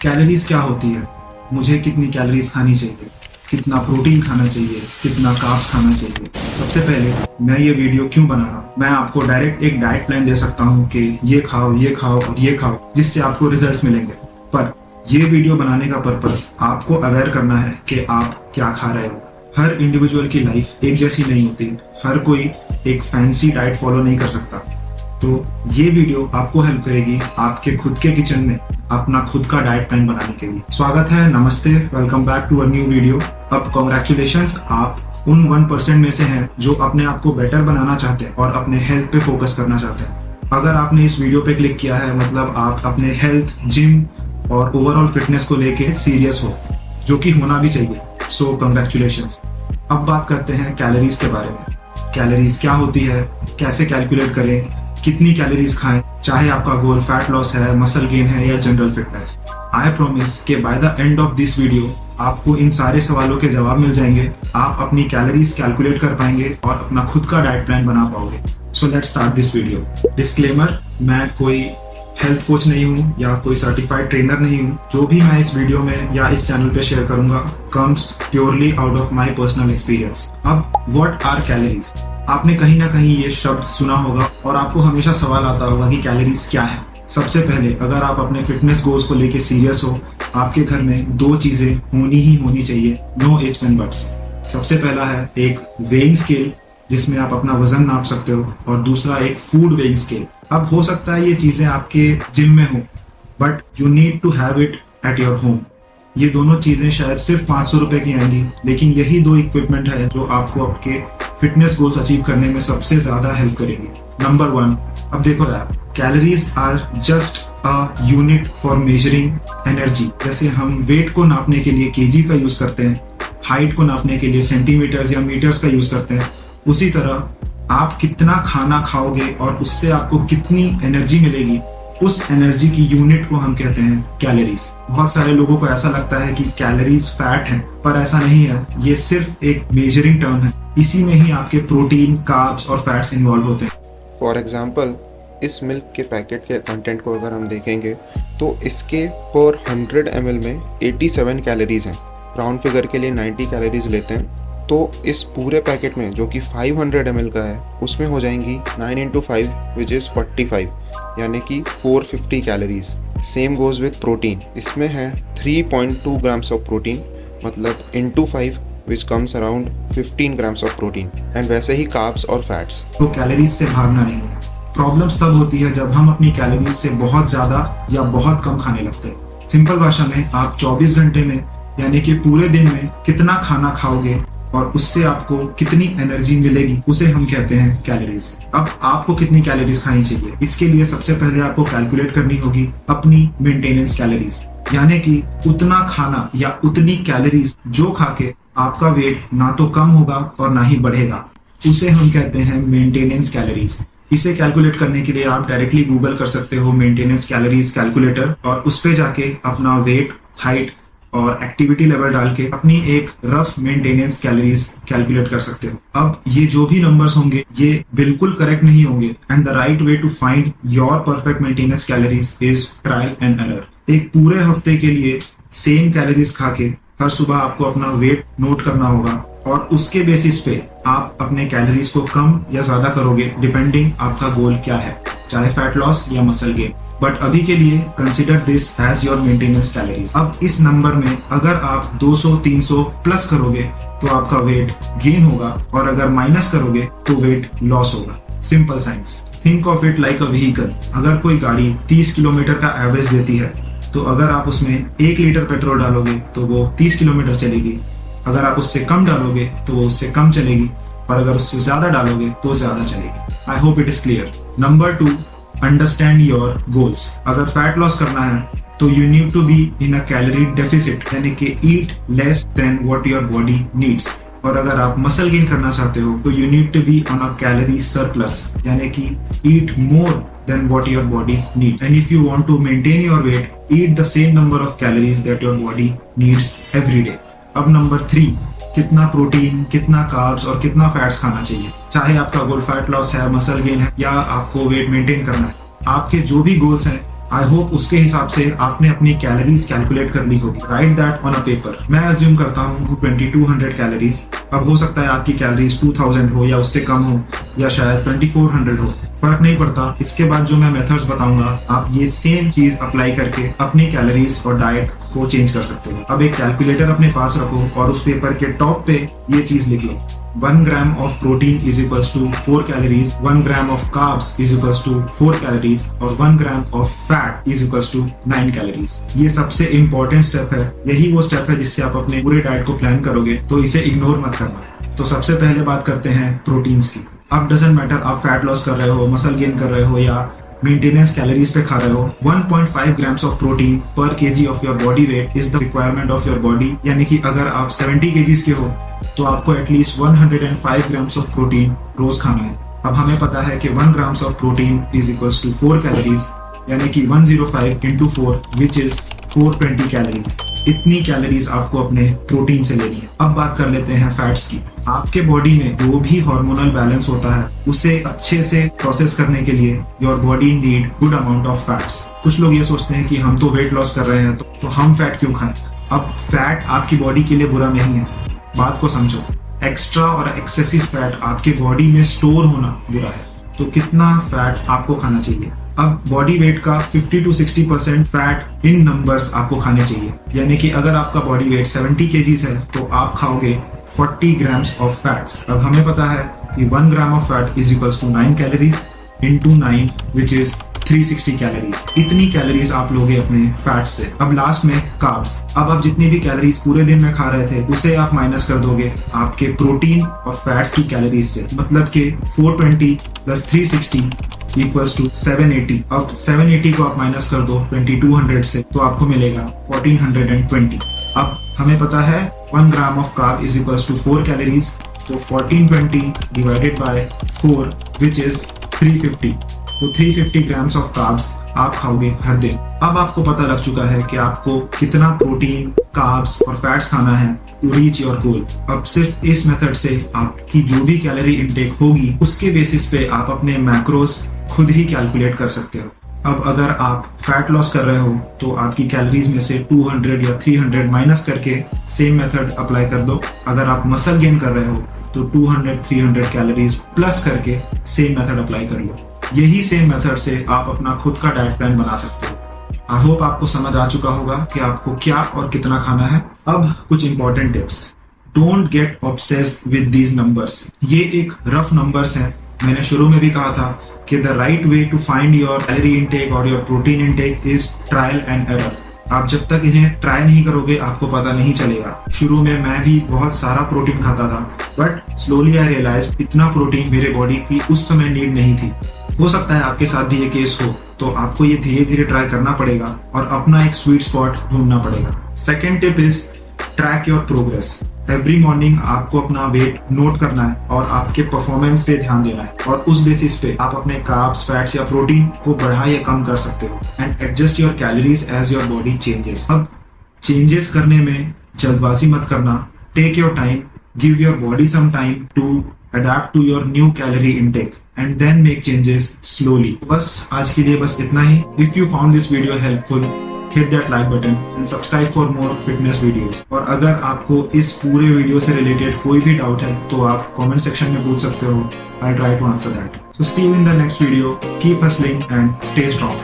Calories क्या होती है, मुझे कितनी कैलोरीज खानी चाहिए, कितना प्रोटीन खाना चाहिए, कितना कार्ब्स खाना चाहिए। सबसे पहले मैं ये वीडियो क्यों बना रहा हूँ, मैं आपको डायरेक्ट एक डाइट प्लान दे सकता हूँ कि ये खाओ ये खाओ और ये खाओ, जिससे आपको रिजल्ट्स मिलेंगे। पर ये वीडियो बनाने का पर्पस आपको अवेयर करना है कि आप क्या खा रहे हो। हर इंडिविजुअल की लाइफ एक जैसी नहीं होती, हर कोई एक फैंसी डाइट फॉलो नहीं कर सकता। तो ये वीडियो आपको हेल्प करेगी आपके खुद के किचन में अपना खुद का डाइट प्लान बनाने के लिए। स्वागत है, नमस्ते, welcome back to a new video. अब कॉन्ग्रेचुलेशंस, आप उन 1% में से हैं जो अपने आप को बेटर बनाना चाहते हैं और अपने हेल्थ पे फोकस करना चाहते हैं। अगर आपने इस वीडियो पे क्लिक किया है मतलब आप अपने हेल्थ, जिम और ओवरऑल फिटनेस को लेके सीरियस हो, जो कि होना भी चाहिए। सो कॉन्ग्रेचुलेशंस। अब बात करते हैं कैलोरीज के बारे में। कैलोरीज क्या होती है, कैसे कैलकुलेट करें, कितनी कैलोरीज खाएं, चाहे आपका गोल फैट लॉस है, मसल गेन है या जनरल फिटनेस। आई प्रॉमिस कि by the end of this video आपको इन सारे सवालों के जवाब मिल जाएंगे। आप अपनी कैलोरीज कैलकुलेट कर पाएंगे और अपना खुद का डाइट प्लान बना पाओगे। So let's start this video. Disclaimer, मैं कोई हेल्थ कोच नहीं हूँ या कोई सर्टिफाइड ट्रेनर नहीं हूँ। जो भी मैं इस वीडियो में या इस चैनल पे शेयर करूंगा comes purely out of my personal experience. अब व्हाट आर कैलोरीज? आपने कहीं ना कहीं ये शब्द सुना होगा और आपको हमेशा सवाल आता होगा कि कैलोरीज क्या है। सबसे पहले, अगर आप अपने फिटनेस गोल्स को लेके सीरियस हो, आपके घर में दो चीजें होनी चाहिए, नो इफ्स एंड बट्स। सबसे पहला है एक वेइंग स्केल जिसमें आप अपना वजन नाप सकते हो, और दूसरा एक फूड वेइंग स्केल। अब हो सकता है ये चीजें आपके जिम में हो, but you need to have it at your home. ये दोनों चीजें शायद सिर्फ 500 रुपए की आएंगी, लेकिन यही दो इक्विपमेंट है जो आपको आपके फिटनेस गोल्स अचीव करने में सबसे ज्यादा हेल्प करेगी। नंबर 1, अब देखो यार, calories are just a unit for measuring energy. जैसे हम वेट को नापने के लिए केजी का यूज करते हैं, हाइट को नापने के लिए सेंटीमीटर्स या मीटर्स का यूज करते हैं, उसी तरह आप कितना खाना खाओगे और उससे आपको कितनी एनर्जी मिलेगी, उस एनर्जी की यूनिट को हम कहते हैं कैलोरीज। बहुत सारे लोगों को ऐसा लगता है कि कैलोरीज फैट है, पर ऐसा नहीं है। ये सिर्फ एक मेजरिंग टर्म है। इसी में ही आपके प्रोटीन, कार्ब्स और फैट्स इन्वॉल्व होते हैं। फॉर एग्जाम्पल, इस मिल्क के पैकेट के कंटेंट को अगर हम देखेंगे तो इसके पर 100 ml में 87 कैलोरीज हैं। राउंड फिगर के लिए 90 कैलोरीज लेते हैं तो इस पूरे पैकेट में जो कि 500 ml का है उसमें हो जाएंगी 9 into 5 विच इज़ 45, यानी कि 450 calories. Same goes with protein, इसमें है 3.2 ग्राम्स ऑफ प्रोटीन, मतलब into 5 which comes around 15 grams of protein. And वैसे ही कार्ब्स और फैट्स। तो कैलोरीज से भागना नहीं है। प्रॉब्लम्स तब होती है जब हम अपनी कैलोरीज से बहुत ज्यादा या बहुत कम खाने लगते हैं। सिंपल भाषा में, आप 24 घंटे में यानी कि पूरे दिन में कितना खाना खाओगे और उससे आपको कितनी एनर्जी मिलेगी, उसे हम कहते हैं कैलोरीज। अब आपको कितनी कैलोरीज खानी चाहिए, इसके लिए सबसे पहले आपको कैलकुलेट करनी होगी अपनी मेंटेनेंस कैलोरीज, यानी कि उतना खाना या उतनी कैलोरीज जो खा के आपका वेट ना तो कम होगा और ना ही बढ़ेगा, उसे हम कहते हैं मेंटेनेंस कैलोरीज। इसे कैलकुलेट करने के लिए आप डायरेक्टली गूगल कर सकते हो मेंटेनेंस कैलोरीज कैलकुलेटर, और उस पे जाके अपना वेट, हाइट और एक्टिविटी लेवल डाल के अपनी एक रफ मेंटेनेंस कैलोरीज कैलकुलेट कर सकते हो। अब ये जो भी नंबर्स होंगे ये बिल्कुल करेक्ट नहीं होंगे, and the right way to find your perfect maintenance calories is trial and error. एक पूरे हफ्ते के लिए सेम कैलोरीज खा के हर सुबह आपको अपना वेट नोट करना होगा, और उसके बेसिस पे आप अपने कैलोरीज को कम या ज्यादा करोगे डिपेंडिंग आपका गोल क्या है, चाहे फैट लॉस या मसल गेन। बट अभी के लिए consider this as your maintenance calories. अब इस नंबर में अगर आप 200-300 प्लस करोगे तो आपका वेट गेन होगा, और अगर माइनस करोगे तो वेट लॉस होगा। Simple science, think of it like a vehicle. अगर कोई गाड़ी 30 किलोमीटर का एवरेज देती है तो अगर आप उसमें 1 लीटर पेट्रोल डालोगे तो वो 30 किलोमीटर चलेगी। अगर आप उससे कम डालोगे तो वो उससे कम चलेगी, और अगर उससे ज्यादा डालोगे तो ज्यादा चलेगी। I hope it is clear. Number 2, understand your goals. अगर फैट लॉस करना है तो you need to be in a calorie deficit, यानी कि eat less than what your body needs. और अगर आप मसल गेन करना चाहते हो तो you need to be on a calorie surplus, यानी कि eat more than what your body needs. And if you want to maintain your weight, eat the same number of calories that your body needs every day. अब number 3, कितना protein, कितना carbs और कितना fats खाना चाहिए। चाहे आपका गोल fat loss है, मसल गेन है या आपको वेट मेंटेन करना है, आपके जो भी गोल्स हैं आई होप उसके हिसाब से आपने अपनी कैलोरीज कैलकुलेट कर ली होगी। Right that on a paper. मैं अज्यूम करता हूँ 2200 कैलोरीज। अब हो सकता है आपकी कैलोरीज 2000 हो या उससे कम हो या शायद 2400 हो, फर्क नहीं पड़ता। इसके बाद जो मैं मेथड्स बताऊंगा आप ये सेम चीज अप्लाई करके अपनी कैलोरीज और डाइट को चेंज कर सकते हो। अब एक कैलकुलेटर अपने पास रखो और उस पेपर के टॉप पे ये चीज लिख लो, 1 gram of protein is equals to 4 calories, 1 gram of carbs is equals to 4 calories और 1 gram of fat is equals to 9 calories। ये सबसे इम्पोर्टेंट स्टेप है। यही वो स्टेप है जिससे आप अपने पूरे डाइट को प्लान करोगे, तो इसे इग्नोर मत करना। तो सबसे पहले बात करते हैं प्रोटीन्स की। अब डजंट मैटर आप फैट लॉस कर रहे हो, मसल गेन कर रहे हो या मेंटेनेंस कैलोरीज पे खा रहे हो, 1.5 grams of protein per kg of your body weight is the requirement of your body। यानी कि अगर आप 70 kgs के हो तो आपको एटलीस्ट 105 grams of protein रोज खाना है। अब हमें पता है कि 1 grams of protein is equals to 4 calories, यानी कि 105 into 4 which is 420 calories। इतनी कैलोरीज आपको अपने प्रोटीन से लेनी है। अब बात कर लेते हैं फैट्स की। आपके बॉडी में जो भी हार्मोनल बैलेंस होता है उसे अच्छे से प्रोसेस करने के लिए your body need good amount of fats. कुछ लोग ये सोचते हैं कि हम तो वेट लॉस कर रहे हैं तो हम फैट क्यों खाएं। अब फैट आपकी बॉडी के लिए बुरा नहीं है, बात को समझो। एक्स्ट्रा और एक्सेसिव फैट आपके बॉडी में स्टोर होना बुरा है। तो कितना फैट आपको खाना चाहिए? अब बॉडी वेट का 50 to 60% फैट इन नंबर्स आपको खाने चाहिए। यानी कि अगर आपका बॉडी वेट 70 kgs है तो आप खाओगे 40 grams ऑफ फैट्स। अब हमें पता है कि 1 gram of fat is equals to 9 calories into 9 which is 360 calories. इतनी कैलोरीज आप लोगे अपने फैट से। अब लास्ट में कार्ब्स। अब आप जितनी भी कैलोरीज पूरे दिन में खा रहे थे उसे आप माइनस कर दोगे आपके प्रोटीन और फैट्स की कैलोरीज से। मतलब कि 420 प्लस 360 इक्वल्स टू 780। अब 780 को आप माइनस कर दो 2200 से तो आपको मिलेगा 1420। अब हमें पता है 1 gram of carb is equals to 4 calories, तो 1420 डिवाइडेड बाय 4 विच इज 350। तो 350 ग्राम्स ऑफ कार्ब्स आप खाओगे हर दिन। अब आपको पता लग चुका है कि आपको कितना प्रोटीन, कार्ब्स और फैट्स खाना है टू रीच योर गोल। अब सिर्फ इस मेथड से आपकी जो भी कैलोरी इनटेक होगी उसके बेसिस पे आप अपने मैक्रोस खुद ही कैलकुलेट कर सकते हो। अब अगर आप फैट लॉस कर रहे हो तो आपकी कैलोरीज में से 200 या 300 माइनस करके सेम मेथड अप्लाई कर दो। अगर आप मसल गेन कर रहे हो तो 200-300 कैलोरीज प्लस करके सेम मेथड अप्लाई कर लो। यही सेम मेथड से आप अपना खुद का डाइट प्लान बना सकते हो। आई होप आपको समझ आ चुका होगा कि आपको क्या और कितना खाना है। अब कुछ important tips. Don't get obsessed with these numbers. ये एक रफ नंबर्स हैं। मैंने शुरू में भी कहा था कि the right way to find your calorie intake और your protein intake is trial and error. आप जब तक इन्हें ट्राई नहीं करोगे आपको पता नहीं चलेगा। शुरू में मैं भी बहुत सारा प्रोटीन खाता था बट स्लोली आई रियलाइज इतना प्रोटीन मेरे बॉडी की उस समय नीड नहीं थी। हो सकता है आपके साथ भी ये केस हो, तो आपको ये धीरे धीरे ट्राई करना पड़ेगा और अपना एक स्वीट स्पॉट ढूंढना पड़ेगा। Second tip is track your progress. Every morning आपको अपना वेट नोट करना है और आपके परफॉर्मेंस पे ध्यान देना है और उस बेसिस पे आप अपने कार्ब्स, फैट्स या प्रोटीन को बढ़ा या कम कर सकते हो and adjust your calories as your body changes. अब चेंजेस करने में जल्दबाजी मत करना। Take your time, give your body some time to adapt to your new calorie intake and then make changes slowly. बस आज के लिए बस इतना ही। If you found this video helpful, hit that like button and subscribe for more fitness videos। और अगर आपको इस पूरे वीडियो से रिलेटेड कोई भी डाउट है तो आप कमेंट सेक्शन में पूछ सकते हो। I'll try to answer that। So see you in the next video। Keep hustling and stay strong।